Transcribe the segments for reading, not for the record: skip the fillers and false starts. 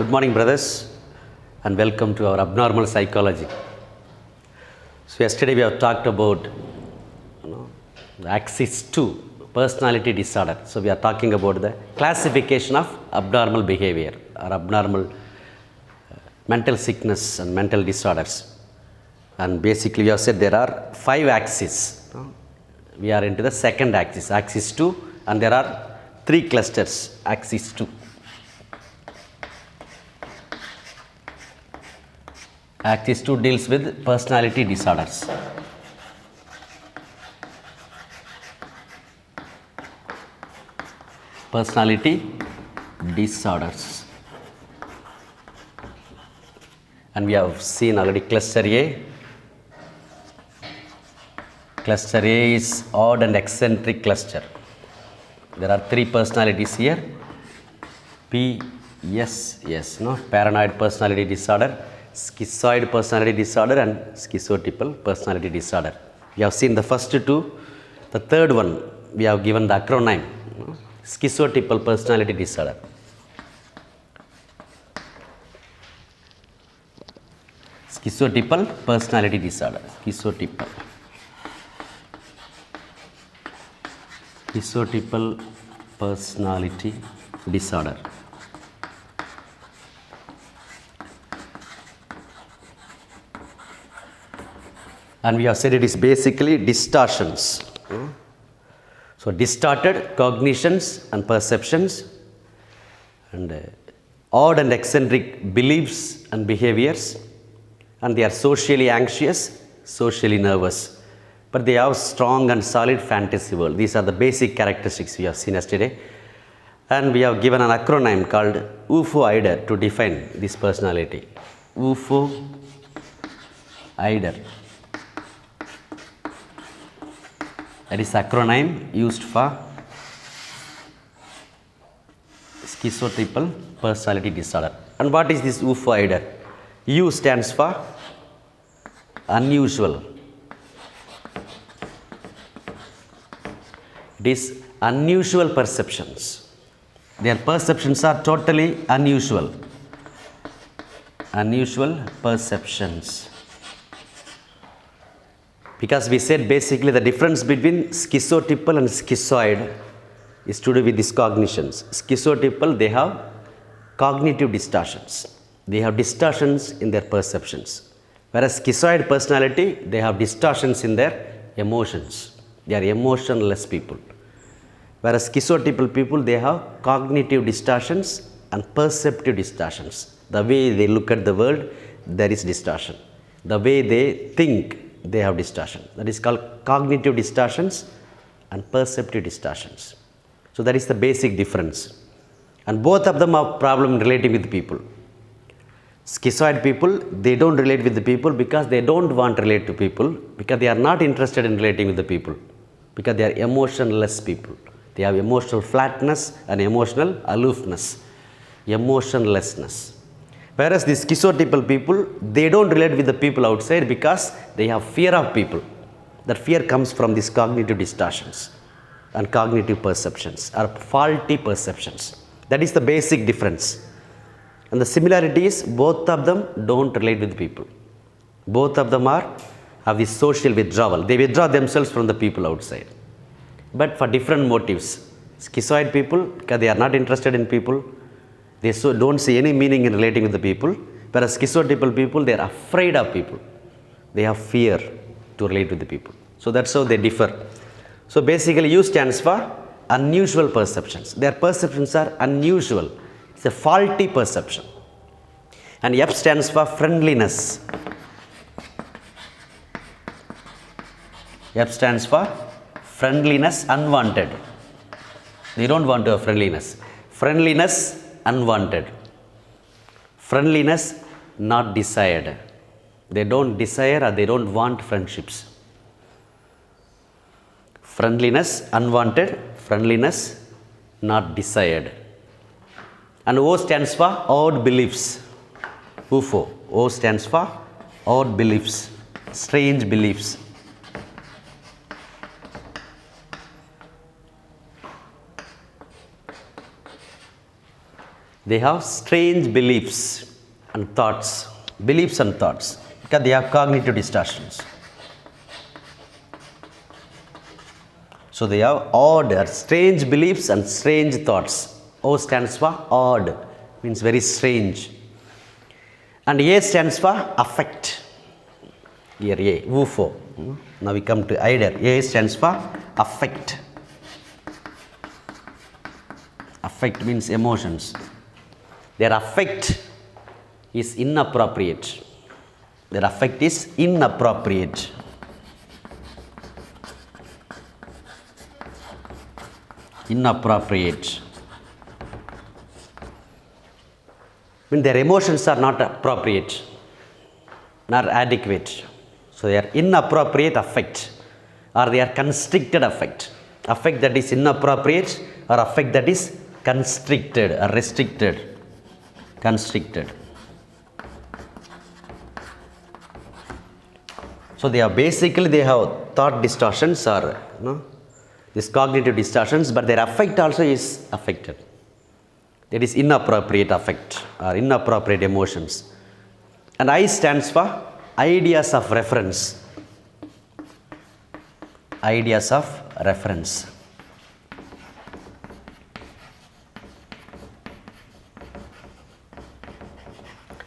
Good morning, brothers, and welcome to our abnormal psychology. So, yesterday we have talked about the axis 2, personality disorder. So, we are talking about the classification of abnormal behavior or abnormal mental sickness and mental disorders. And basically, we have said there are 5 axes. We are into the second axis, axis 2, and there are 3 clusters, axis 2. Axis 2 deals with personality disorders. Personality disorders. And we have seen already cluster A. Cluster A is odd and eccentric cluster. There are 3 personalities here. PSS, paranoid personality disorder, schizoid personality disorder, and schizotypal personality disorder. We have seen the first 2. The third one, we have given the acronym, schizotypal personality disorder. Schizotypal personality disorder. Schizotypal personality disorder. And we have said it is basically distortions. So, distorted cognitions and perceptions, and odd and eccentric beliefs and behaviors, and they are socially anxious, socially nervous, but they have strong and solid fantasy world. These are the basic characteristics we have seen yesterday, and we have given an acronym called UFO-IDER to define this personality. UFO-IDER. That is acronym used for schizotypal personality disorder. And what is this UFO-IDER? U stands for unusual. It is unusual perceptions. Their perceptions are totally unusual. Unusual perceptions. Because we said basically the difference between schizotypal and schizoid is to do with these cognitions. Schizotypal, they have cognitive distortions. They have distortions in their perceptions. Whereas schizoid personality, they have distortions in their emotions. They are emotionless people. Whereas schizotypal people, they have cognitive distortions and perceptive distortions. The way they look at the world, there is distortion. The way they think, they have distortion. That is called cognitive distortions and perceptive distortions. So, that is the basic difference. And both of them have problem relating with people. Schizoid people, they don't relate with the people because they don't want to relate to people, because they are not interested in relating with the people, because they are emotionless people. They have emotional flatness and emotional aloofness, emotionlessness. Whereas the schizotypal people, they don't relate with the people outside because they have fear of people. That fear comes from these cognitive distortions and cognitive perceptions or faulty perceptions. That is the basic difference. And the similarity is both of them don't relate with people. Both of them have this social withdrawal. They withdraw themselves from the people outside, but for different motives. Schizoid people, because they are not interested in people, they don't see any meaning in relating with the people. Whereas schizotypal people, they are afraid of people. They have fear to relate with the people. So, that's how they differ. So, basically U stands for unusual perceptions. Their perceptions are unusual. It's a faulty perception. And F stands for friendliness. F stands for friendliness unwanted. They don't want to have friendliness. Friendliness unwanted. Friendliness not desired. They don't desire or they don't want friendships. Friendliness unwanted, friendliness not desired. And O stands for odd beliefs. UFO. O stands for odd beliefs, strange beliefs. They have strange beliefs and thoughts. Beliefs and thoughts. Because they have cognitive distortions. So they have odd or strange beliefs and strange thoughts. O stands for odd, means very strange. And A stands for affect. Here A, UFO. Now we come to idea. A stands for affect. Affect means emotions. Their affect is inappropriate. Their affect is inappropriate. Inappropriate. When their emotions are not appropriate, not adequate. So they are inappropriate affect, or they are constricted affect. Affect that is inappropriate, or affect that is constricted or restricted. Constricted. So they are basically, they have thought distortions or this cognitive distortions, but their affect also is affected. That is inappropriate affect or inappropriate emotions. And I stands for ideas of reference. Ideas of reference.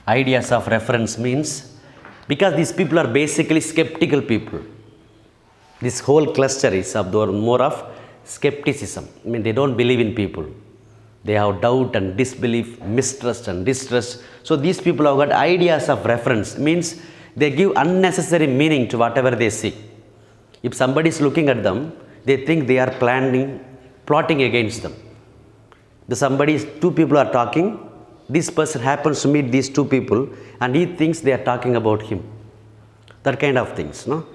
Ideas of reference means, because these people are basically skeptical people. This whole cluster is of more of skepticism. I mean, they don't believe in people. They have doubt and disbelief, mistrust and distrust. So these people have got ideas of reference, means they give unnecessary meaning to whatever they see. If somebody is looking at them, they think they are plotting against them. Two people are talking, this person happens to meet these two people and he thinks they are talking about him. That kind of things, no?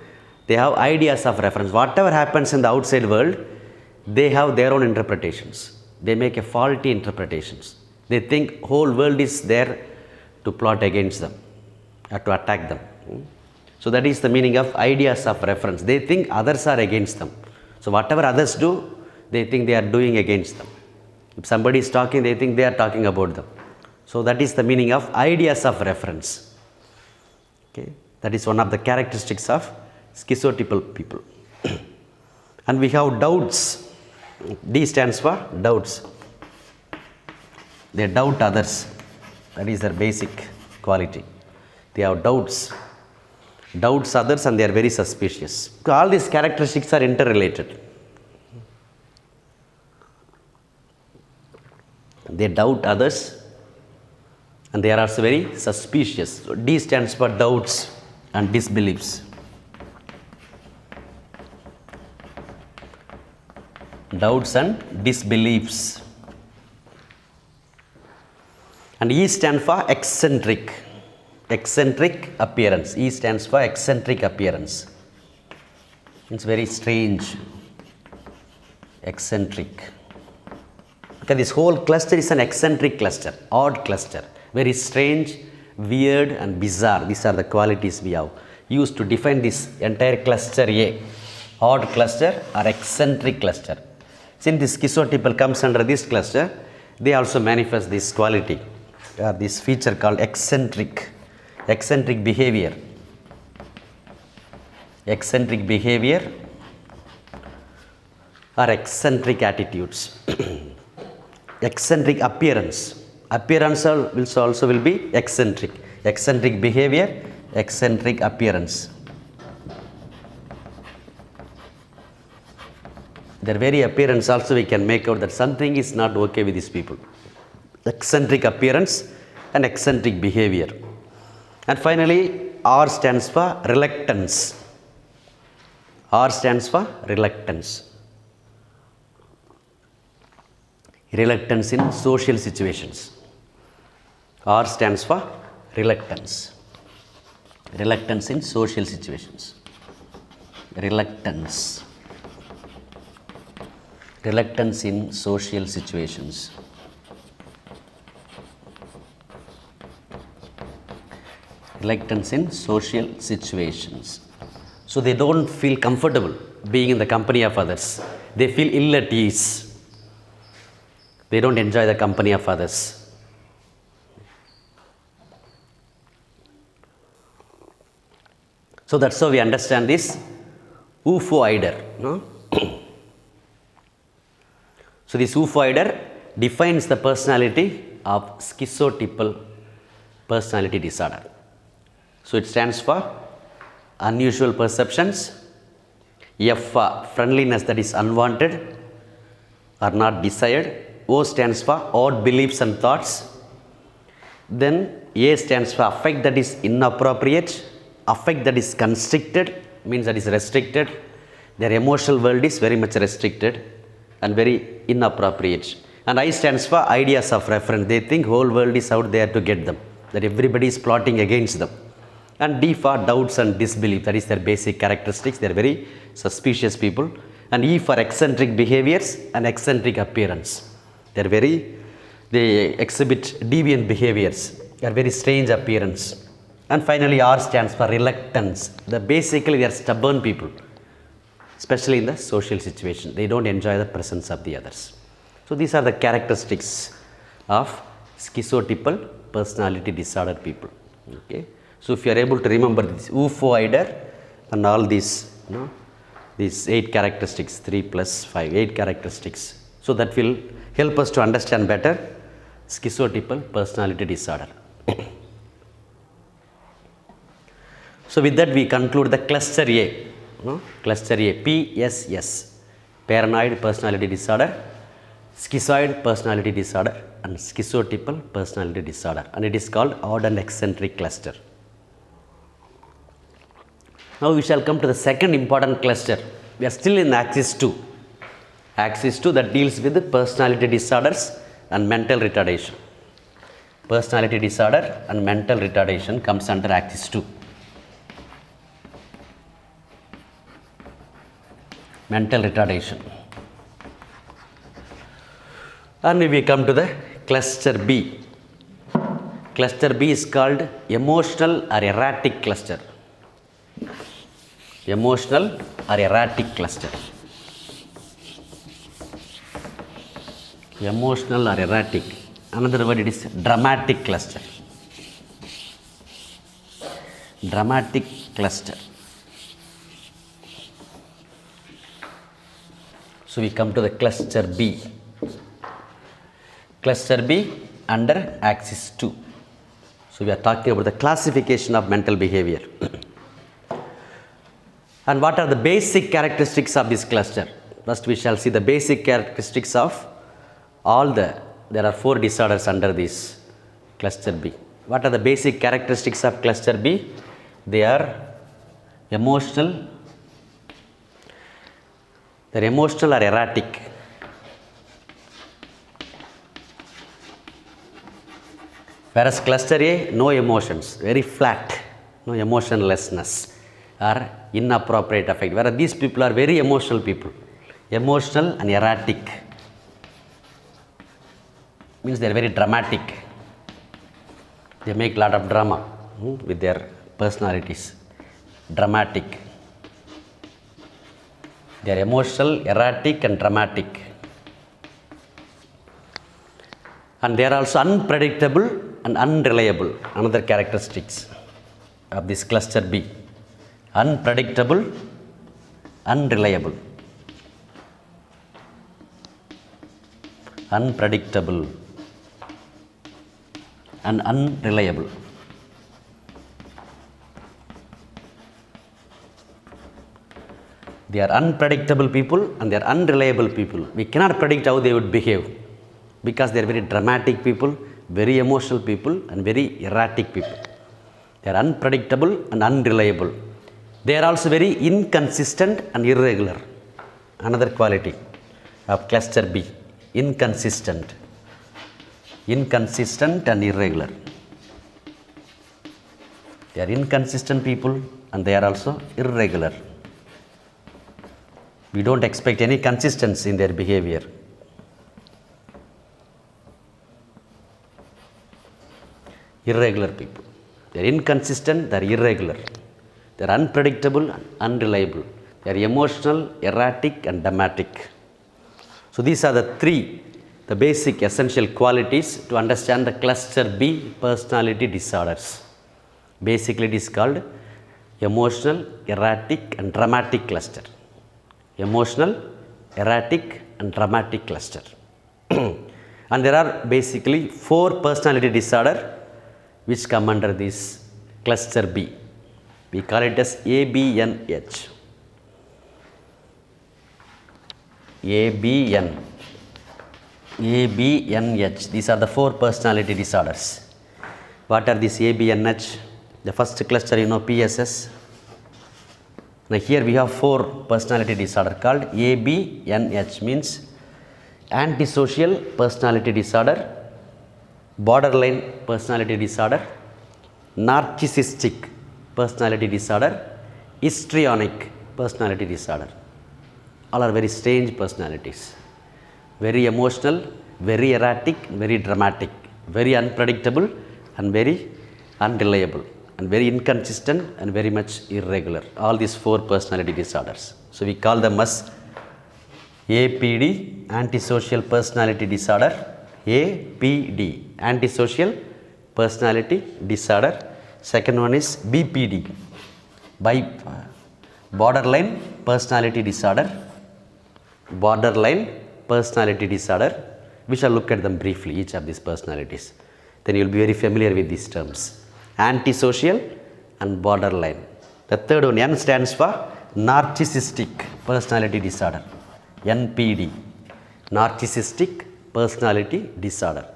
They have ideas of reference. Whatever happens in the outside world, they have their own interpretations. They make a faulty interpretations. They think whole world is there to plot against them or to attack them. So that is the meaning of ideas of reference. They think others are against them. So whatever others do, they think they are doing against them. If somebody is talking, they think they are talking about them. So that is the meaning of ideas of reference. Okay, that is one of the characteristics of schizotypal people. And we have doubts. D stands for doubts. They doubt others. That is their basic quality. They have doubts. Doubts others and they are very suspicious. All these characteristics are interrelated. They doubt others and they are also very suspicious. So D stands for doubts and disbeliefs. Doubts and disbeliefs. And E stands for eccentric. Eccentric appearance. E stands for eccentric appearance. It's very strange. Eccentric. Because this whole cluster is an eccentric cluster, odd cluster. Very strange, weird and bizarre. These are the qualities we have used to define this entire cluster A. Odd cluster or eccentric cluster. Since this schizotypal comes under this cluster, they also manifest this quality, this feature called eccentric. Eccentric behavior. Eccentric behavior or eccentric attitudes. Eccentric appearance. Appearance will be eccentric. Eccentric behavior, eccentric appearance. Their very appearance also we can make out that something is not okay with these people. Eccentric appearance and eccentric behavior. And finally, R stands for reluctance. R stands for reluctance. Reluctance in social situations. R stands for reluctance. Reluctance in social situations. Reluctance. Reluctance in social situations. Reluctance in social situations. So they don't feel comfortable being in the company of others. They feel ill at ease. They don't enjoy the company of others. So that's how we understand this oofoider. No? So this oofoider defines the personality of schizotypal personality disorder. So it stands for unusual perceptions, F for friendliness that is unwanted or not desired, O stands for odd beliefs and thoughts, then A stands for affect that is inappropriate, affect that is constricted means that is restricted, their emotional world is very much restricted and very inappropriate, and I stands for ideas of reference, they think whole world is out there to get them, that everybody is plotting against them, and D for doubts and disbelief, that is their basic characteristics, they are very suspicious people, and E for eccentric behaviors and eccentric appearance, they exhibit deviant behaviors, they are very strange appearance, and finally R stands for reluctance, basically they are stubborn people, especially in the social situation, they don't enjoy the presence of the others. So these are the characteristics of schizotypal personality disorder people. Okay. So if you are able to remember this oofoider and all these, these 8 characteristics, 3 plus 5, 8 characteristics, so that will help us to understand better schizotypal personality disorder. So with that we conclude the cluster A, cluster A, PSS, paranoid personality disorder, schizoid personality disorder and schizotypal personality disorder, and it is called odd and eccentric cluster. Now we shall come to the second important cluster. We are still in axis 2. Axis 2 that deals with the personality disorders and mental retardation. Personality disorder and mental retardation comes under axis 2. Mental retardation. And we come to the cluster B. Cluster B is called emotional or erratic cluster. Emotional or erratic cluster. Emotional or erratic. Another word, it is dramatic cluster. Dramatic cluster. So we come to the cluster B. Cluster B under axis 2. So we are talking about the classification of mental behavior. And what are the basic characteristics of this cluster? First we shall see the basic characteristics of there are 4 disorders under this cluster B. What are the basic characteristics of cluster B? They are emotional or erratic. Whereas cluster A, no emotions, very flat, no emotionlessness or inappropriate affect. Whereas these people are very emotional people, emotional and erratic. Means they are very dramatic. They make a lot of drama with their personalities. Dramatic. They are emotional, erratic and dramatic. And they are also unpredictable and unreliable. Another characteristics of this cluster B. Unpredictable, unreliable. Unpredictable and unreliable. They are unpredictable people and they are unreliable people. We cannot predict how they would behave because they are very dramatic people, very emotional people and very erratic people. They are unpredictable and unreliable. They are also very inconsistent and irregular. Another quality of cluster B. Inconsistent and irregular. They are inconsistent people and they are also irregular. We don't expect any consistency in their behavior. Irregular people. They are inconsistent, they are irregular. They are unpredictable and unreliable. They are emotional, erratic and dramatic. So these are the basic essential qualities to understand the cluster B personality disorders. Basically it is called emotional, erratic and dramatic cluster. Emotional, erratic and dramatic cluster. And there are basically 4 personality disorder which come under this cluster B. We call it as ABNH. ABNH. These are the 4 personality disorders. What are these ABNH? The first cluster, PSS. Now here we have 4 personality disorder called ABNH, means antisocial personality disorder, borderline personality disorder, narcissistic personality disorder, histrionic personality disorder. All are very strange personalities. Very emotional, very erratic, very dramatic, very unpredictable and very unreliable and very inconsistent and very much irregular. All these 4 personality disorders. So we call them as APD, antisocial personality disorder, APD, antisocial personality disorder. Second one is BPD, borderline personality disorder, borderline personality disorder. We shall look at them briefly, each of these personalities. Then you will be very familiar with these terms. Antisocial and borderline. The third one, N stands for narcissistic personality disorder. NPD, narcissistic personality disorder.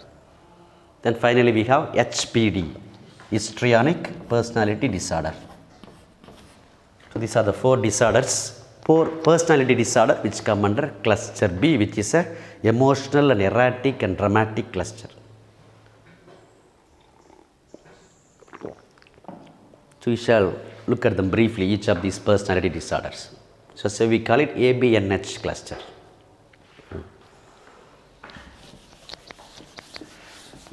Then finally we have HPD, histrionic personality disorder. So these are the 4 disorders, 4 personality disorder which come under cluster B, which is a emotional and erratic and dramatic cluster. So we shall look at them briefly, each of these personality disorders. So we call it ABNH cluster.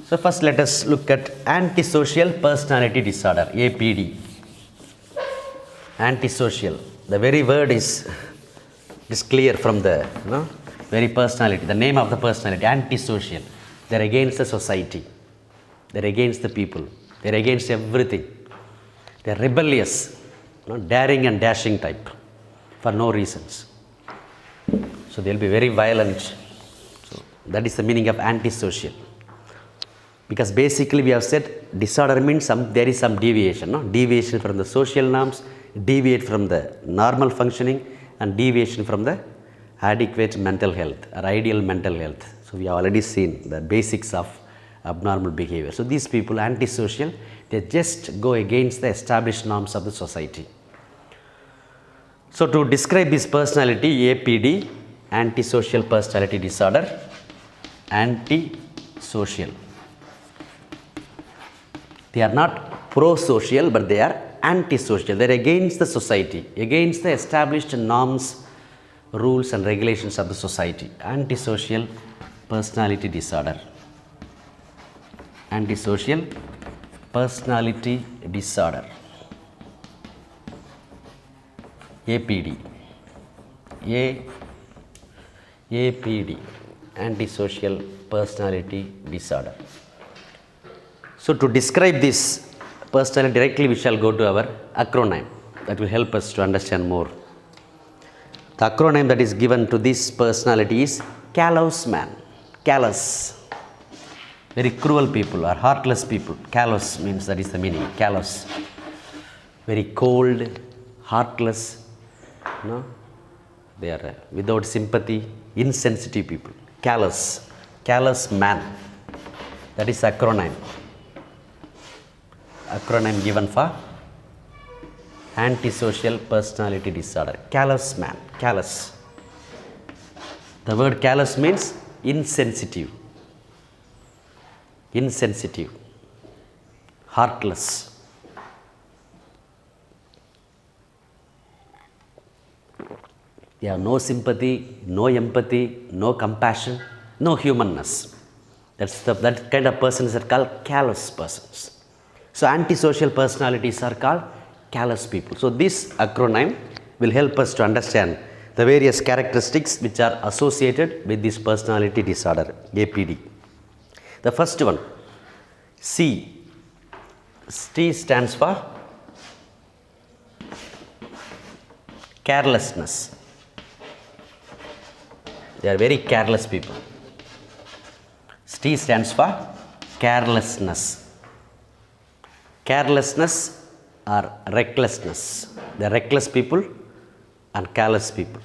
So first let us look at antisocial personality disorder, APD. Antisocial. The very word is clear from the very personality, the name of the personality, antisocial. They are against the society. They are against the people. They are against everything. They are rebellious, daring and dashing type for no reasons. So they will be very violent. So that is the meaning of antisocial. Because basically we have said disorder means there is some deviation, deviation from the social norms, deviate from the normal functioning and deviation from the adequate mental health or ideal mental health. So we have already seen the basics of abnormal behavior. So these people, antisocial, they just go against the established norms of the society. So to describe this personality, APD, antisocial personality disorder, antisocial. They are not pro-social, but they are antisocial. They are against the society, against the established norms, rules and regulations of the society. Antisocial personality disorder. Antisocial personality disorder. APD. APD. Antisocial personality disorder. So to describe this personality directly, we shall go to our acronym that will help us to understand more. The acronym that is given to this personality is callous man. Callous. Very cruel people or heartless people. Callous means, that is the meaning. Callous. Very cold, heartless. They are without sympathy, insensitive people. Callous. Callous man. That is acronym. Acronym given for antisocial personality disorder. Callous man. Callous. The word callous means insensitive. Insensitive. Heartless. They have no sympathy, no empathy, no compassion, no humanness. That kind of persons are called callous persons. So antisocial personalities are called callous people. So this acronym will help us to understand the various characteristics which are associated with this personality disorder, APD. The first one, C. T stands for Carelessness. They are very careless people. ST stands for carelessness. Carelessness or recklessness. They are reckless people and careless people.